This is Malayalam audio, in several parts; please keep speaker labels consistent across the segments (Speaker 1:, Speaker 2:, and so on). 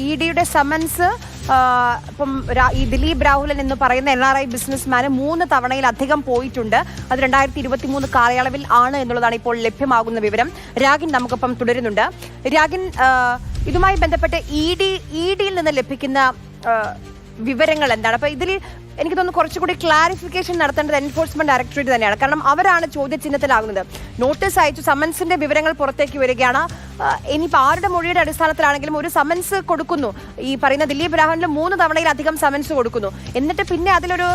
Speaker 1: ഇഡിയുടെ സമൻസ് ഇപ്പം ഈ ദിലീപ് രാഹുലൻ എന്ന് പറയുന്ന NRI ബിസിനസ്മാന് 3 തവണയിലധികം പോയിട്ടുണ്ട്. അത് 2023 കാലയളവിൽ ആണ് എന്നുള്ളതാണ് ഇപ്പോൾ ലഭ്യമാകുന്ന വിവരം. രാഗിൻ നമുക്കൊപ്പം തുടരുന്നുണ്ട്. രാഗിൻ, ഇതുമായി ബന്ധപ്പെട്ട് ഇഡിയിൽ നിന്ന് ലഭിക്കുന്ന വിവരങ്ങൾ എന്താണ്? അപ്പൊ ഇതിൽ എനിക്ക് തോന്നുന്നു കുറച്ചുകൂടി ക്ലാരിഫിക്കേഷൻ നടത്തേണ്ടത് എൻഫോഴ്സ്മെന്റ് ഡയറക്ടറേറ്റ് തന്നെയാണ്. കാരണം അവരാണ് ചോദ്യചിഹ്നത്തിലാകുന്നത്. നോട്ടീസ് അയച്ചു, സമൻസിന്റെ വിവരങ്ങൾ പുറത്തേക്ക് വരികയാണ്. ഇനിയിപ്പോൾ ആരുടെ മൊഴിയുടെ അടിസ്ഥാനത്തിലാണെങ്കിലും ഒരു സമൻസ് കൊടുക്കുന്നു. ഈ പറയുന്ന ദിലീപ് രാഹുലിന് 3 തവണയിലധികം സമൻസ് കൊടുക്കുന്നു. എന്നിട്ട് പിന്നെ അതിലൊരു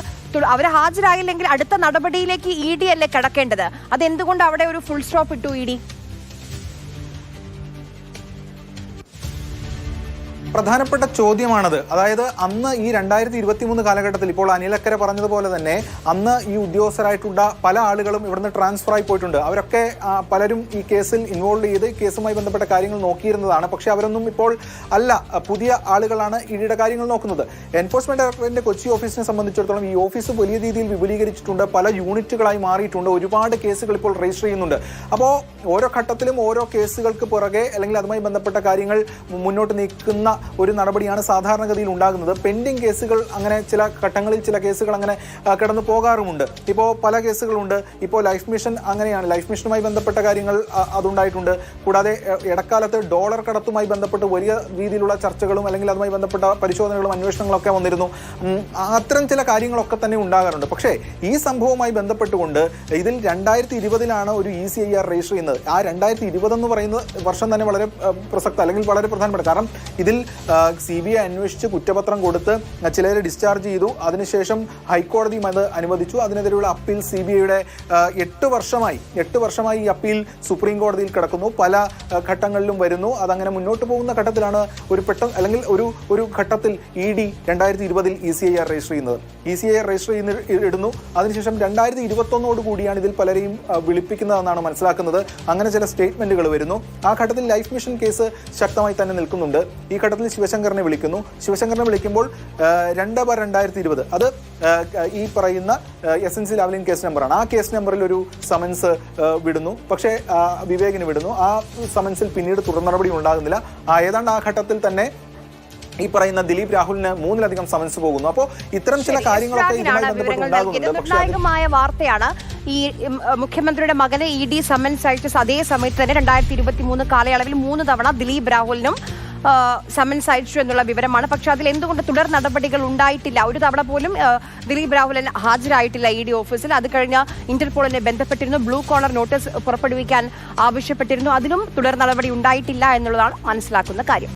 Speaker 1: അവർ ഹാജരായില്ലെങ്കിൽ അടുത്ത നടപടിയിലേക്ക് ഇഡി അല്ലേ കടക്കേണ്ടത്? അതെന്തുകൊണ്ട് അവിടെ ഒരു ഫുൾ സ്റ്റോപ്പ് ഇട്ടു ഇഡി?
Speaker 2: പ്രധാനപ്പെട്ട ചോദ്യമാണത്. അതായത് അന്ന് ഈ 2023 കാലഘട്ടത്തിൽ ഇപ്പോൾ അനിലക്കര പറഞ്ഞതുപോലെ തന്നെ അന്ന് ഈ ഉദ്യോഗസ്ഥരായിട്ടുള്ള പല ആളുകളും ഇവിടുന്ന് ട്രാൻസ്ഫർ ആയി പോയിട്ടുണ്ട്. അവരൊക്കെ പലരും ഈ കേസിൽ ഇൻവോൾവ് ചെയ്ത് കേസുമായി ബന്ധപ്പെട്ട കാര്യങ്ങൾ നോക്കിയിരുന്നതാണ്. പക്ഷെ അവരൊന്നും ഇപ്പോൾ അല്ല, പുതിയ ആളുകളാണ് ഇഡിയുടെ കാര്യങ്ങൾ നോക്കുന്നത്. എൻഫോഴ്സ്മെന്റ് ഡയറക്ടറേറ്റിന്റെ കൊച്ചി ഓഫീസിനെ സംബന്ധിച്ചിടത്തോളം ഈ ഓഫീസ് വലിയ രീതിയിൽ വിപുലീകരിച്ചിട്ടുണ്ട്. പല യൂണിറ്റുകളായി മാറിയിട്ടുണ്ട്. ഒരുപാട് കേസുകൾ ഇപ്പോൾ രജിസ്റ്റർ ചെയ്യുന്നുണ്ട്. അപ്പോൾ ഓരോ ഘട്ടത്തിലും ഓരോ കേസുകൾക്ക് പുറകെ അല്ലെങ്കിൽ അതുമായി ബന്ധപ്പെട്ട കാര്യങ്ങൾ മുന്നോട്ട് നീക്കുന്ന ഒരു നടപടിയാണ് സാധാരണഗതിയിൽ ഉണ്ടാകുന്നത്. പെൻഡിങ് കേസുകൾ അങ്ങനെ ചില ഘട്ടങ്ങളിൽ ചില കേസുകൾ അങ്ങനെ കടന്നു പോകാറുമുണ്ട്. ഇപ്പോൾ പല കേസുകളുണ്ട്. ഇപ്പോൾ ലൈഫ് മിഷൻ അങ്ങനെയാണ്. ലൈഫ് മിഷനുമായി ബന്ധപ്പെട്ട കാര്യങ്ങൾ അതുണ്ടായിട്ടുണ്ട്. കൂടാതെ ഇടക്കാലത്ത് ഡോളർ കടത്തുമായി ബന്ധപ്പെട്ട് വലിയ രീതിയിലുള്ള ചർച്ചകളും അല്ലെങ്കിൽ അതുമായി ബന്ധപ്പെട്ട പരിശോധനകളും അന്വേഷണങ്ങളൊക്കെ വന്നിരുന്നു. അത്തരം ചില കാര്യങ്ങളൊക്കെ തന്നെ ഉണ്ടാകാറുണ്ട്. പക്ഷേ ഈ സംഭവവുമായി ബന്ധപ്പെട്ടുകൊണ്ട് ഇതിൽ 2020 ഒരു ECIR രജിസ്റ്റർ ചെയ്യുന്നത്. ആ 2020 എന്ന് പറയുന്ന വർഷം തന്നെ വളരെ പ്രസക്ത അല്ലെങ്കിൽ വളരെ പ്രധാനപ്പെട്ട. കാരണം ഇതിൽ CBI അന്വേഷിച്ച് കുറ്റപത്രം കൊടുത്ത് ചിലരെ ഡിസ്ചാർജ് ചെയ്തു. അതിനുശേഷം ഹൈക്കോടതിയും അത് അനുവദിച്ചു. അതിനെതിരെയുള്ള അപ്പീൽ CBIയുടെ 8 വർഷമായി ഈ അപ്പീൽ സുപ്രീം കോടതിയിൽ കിടക്കുന്നു. പല ഘട്ടങ്ങളിലും വരുന്നു. അതങ്ങനെ മുന്നോട്ട് പോകുന്ന ഘട്ടത്തിലാണ് ഒരു ഘട്ടത്തിൽ ED 2020 ECIR രജിസ്റ്റർ ചെയ്യുന്നത്. ECIR രജിസ്റ്റർ ഇടുന്നു. അതിനുശേഷം 2021 കൂടിയാണ് ഇതിൽ പലരെയും വിളിപ്പിക്കുന്നതെന്നാണ് മനസ്സിലാക്കുന്നത്. അങ്ങനെ ചില സ്റ്റേറ്റ്മെന്റുകൾ വരുന്നു. ആ ഘട്ടത്തിൽ ലൈഫ് മിഷൻ കേസ് ശക്തമായി തന്നെ നിൽക്കുന്നുണ്ട്. ഈ ഘട്ടത്തിൽ ശിവശങ്കറിനെ വിളിക്കുന്നു. ശിവശങ്കറിനെ വിളിക്കുമ്പോൾ 2/2020 അത് ഈ പറയുന്ന SNC ലാവ്ലിൻ കേസ് നമ്പറാണ്. ആ കേസ് നമ്പറിൽ ഒരു സമൻസ് വിടുന്നു. പക്ഷേ വിവേകിന് വിടുന്നു. ആ സമൻസിൽ പിന്നീട് തുടർ നടപടി ഉണ്ടാകുന്നില്ല. ഏതാണ്ട് ആ ഘട്ടത്തിൽ തന്നെ ഈ പറയുന്ന ദിലീപ് രാഹുലിന് 3ലധികം സമൻസ് പോകുന്നു. അപ്പോൾ ഇത്തരം ചില കാര്യങ്ങളൊക്കെ ഇതുമായി ബന്ധപ്പെട്ട് ഉണ്ടാകുന്നുണ്ട്.
Speaker 1: നിർണായകമായ വാർത്തയാണ്. ഈ മുഖ്യമന്ത്രിയുടെ മകനെ ED സമൻസ് അയച്ച അതേ സമയത്ത് തന്നെ 2023 കാലയളവിൽ 3 തവണ ദിലീപ് രാഹുലിനും സമൻസ് അയച്ചു എന്നുള്ള വിവരമാണ്. പക്ഷെ അതിൽ എന്തുകൊണ്ട് തുടർ നടപടികൾ ഉണ്ടായിട്ടില്ല? ഒരു തവണ പോലും ദിലീപ് രാഹുലൻ ഹാജരായിട്ടില്ല ED ഓഫീസിൽ. അത് കഴിഞ്ഞ് ഇന്റർപോളിനെ ബന്ധപ്പെട്ടിരുന്നു. ബ്ലൂ കോളർ നോട്ടീസ് പുറപ്പെടുവിക്കാൻ ആവശ്യപ്പെട്ടിരുന്നു. അതിലും തുടർ നടപടി ഉണ്ടായിട്ടില്ല എന്നുള്ളതാണ് മനസ്സിലാക്കുന്ന കാര്യം.